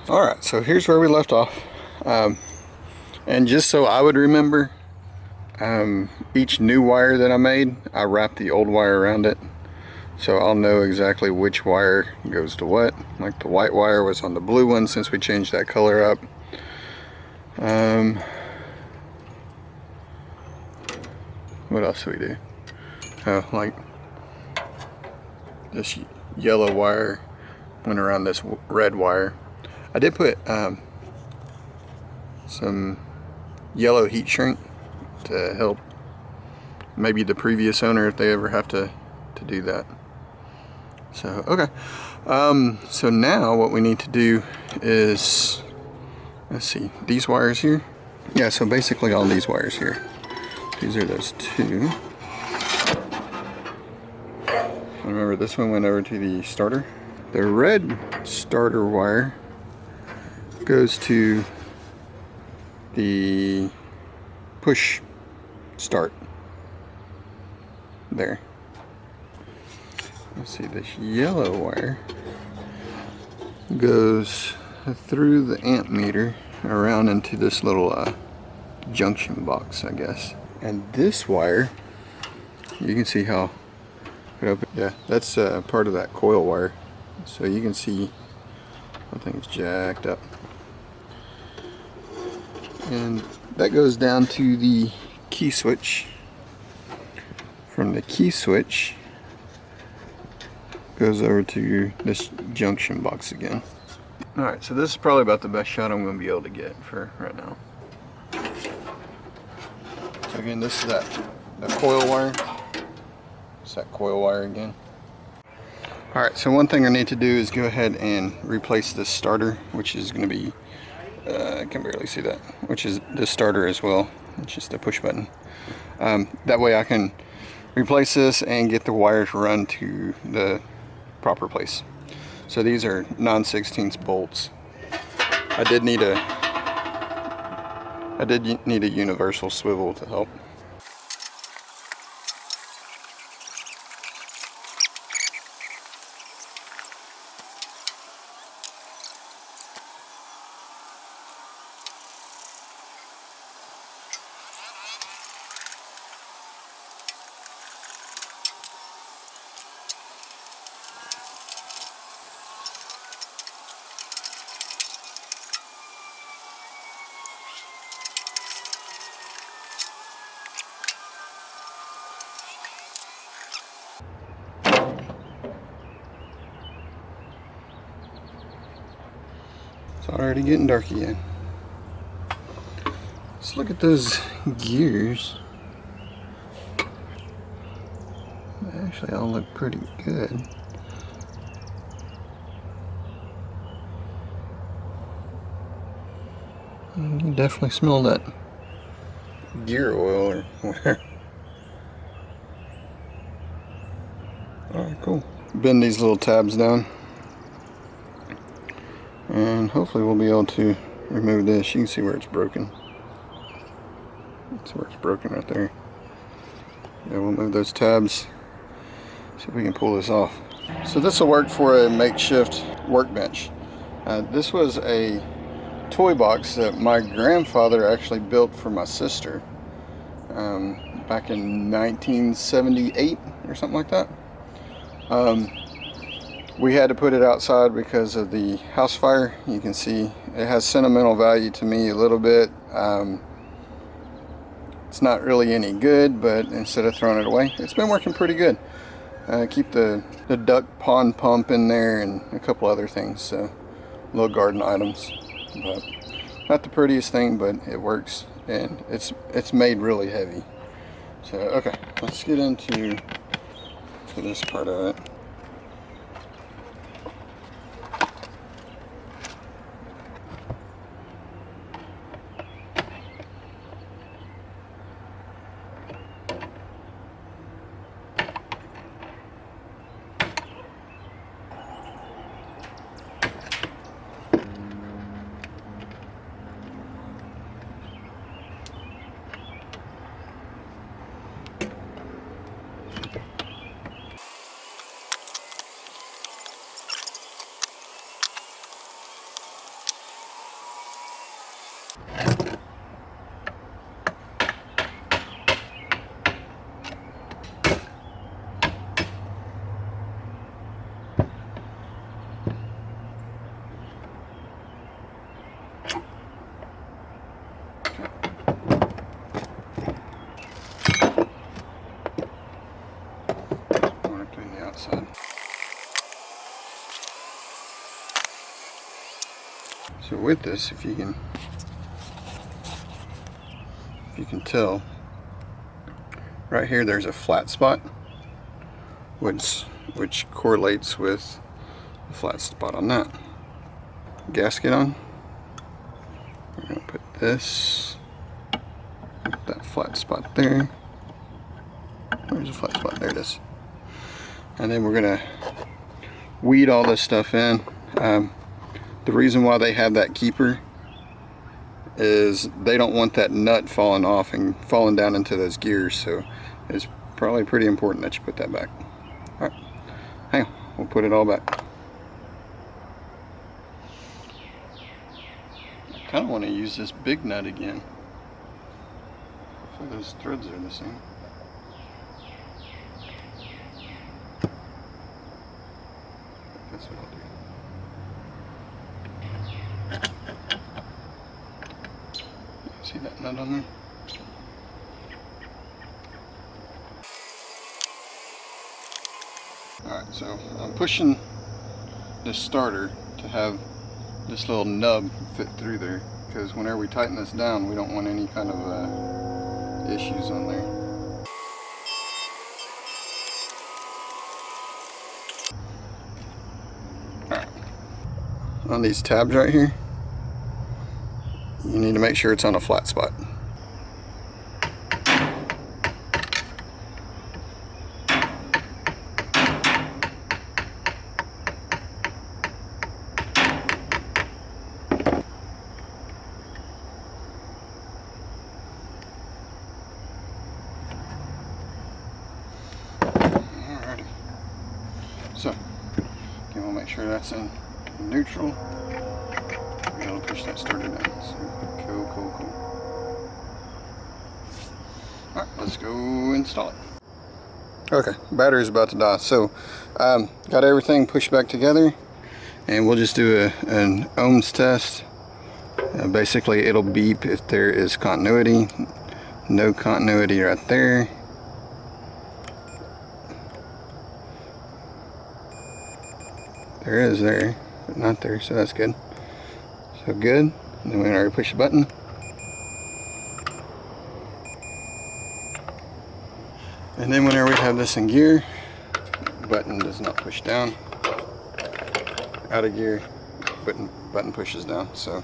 Alright, so here's where we left off. And just so I would remember, each new wire that I made, I wrapped the old wire around it. So I'll know exactly which wire goes to what. Like the white wire was on the blue one since we changed that color up. What else do we do? Oh, like this yellow wire went around this red wire. I did put some yellow heat shrink to help maybe the previous owner if they ever have to do that. So okay, so now what we need to do is, let's see, these wires here. Yeah, so basically all these wires here. These are those two. Remember, this one went over to the starter. The red starter wire goes to the push start there. Let's see, this yellow wire goes through the amp meter around into this little junction box, I guess. And this wire, you can see how it opens. Yeah, that's part of that coil wire. So you can see something's jacked up. And that goes down to the key switch. From the key switch goes over to this junction box again. Alright, so this is probably about the best shot I'm going to be able to get for right now. So again, this is that coil wire. It's that coil wire again. Alright, so one thing I need to do is go ahead and replace this starter, which is going to be, I can barely see that, which is the starter as well. It's just a push button. That way I can replace this and get the wires run to the proper place. So these are 9/16 bolts. I did need a universal swivel to help. It's already getting dark again. Let's look at those gears. They actually all look pretty good. You can definitely smell that gear oil or whatever. Alright, cool. Bend these little tabs down. And hopefully we'll be able to remove this. You can see where it's broken. That's where it's broken right there. Yeah, we'll move those tabs. See if we can pull this off. So this will work for a makeshift workbench. This was a toy box that my grandfather actually built for my sister back in 1978 or something like that. We had to put it outside because of the house fire. You can see it has sentimental value to me a little bit. It's not really any good, but instead of throwing it away, it's been working pretty good. Keep the duck pond pump in there and a couple other things, so little garden items. But not the prettiest thing, but it works, and it's made really heavy. So okay, let's get into this part of it. with this, if you can tell, right here there's a flat spot, which correlates with the flat spot on that. Gasket on. We're going to put this, that flat spot there. There's a flat spot, there it is. And then we're going to weed all this stuff in. The reason why they have that keeper is they don't want that nut falling off and falling down into those gears, so it's probably pretty important that you put that back. Alright, hang on, we'll put it all back. I kind of want to use this big nut again, so those threads are the same. That's what I'll do. See that nut on there? Alright, so I'm pushing this starter to have this little nub fit through there, because whenever we tighten this down, we don't want any kind of issues on there. Alright, on these tabs right here, you need to make sure it's on a flat spot. Alrighty. So, again, we'll make sure that's in neutral. We gotta push that starter down. So, cool. Alright, let's go install it. Okay, battery's about to die. So, got everything pushed back together, and we'll just do an ohms test. Basically, it'll beep if there is continuity. No continuity right there. There is there, but not there, so that's good. So good. And then we already push the button. And then whenever we have this in gear, the button does not push down. Out of gear, button pushes down. So,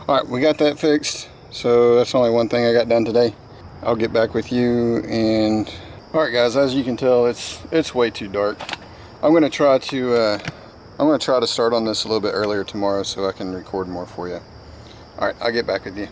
alright, we got that fixed. So that's only one thing I got done today. I'll get back with you. And alright guys, as you can tell, it's way too dark. I'm gonna try to start on this a little bit earlier tomorrow so I can record more for you. Alright, I'll get back with you.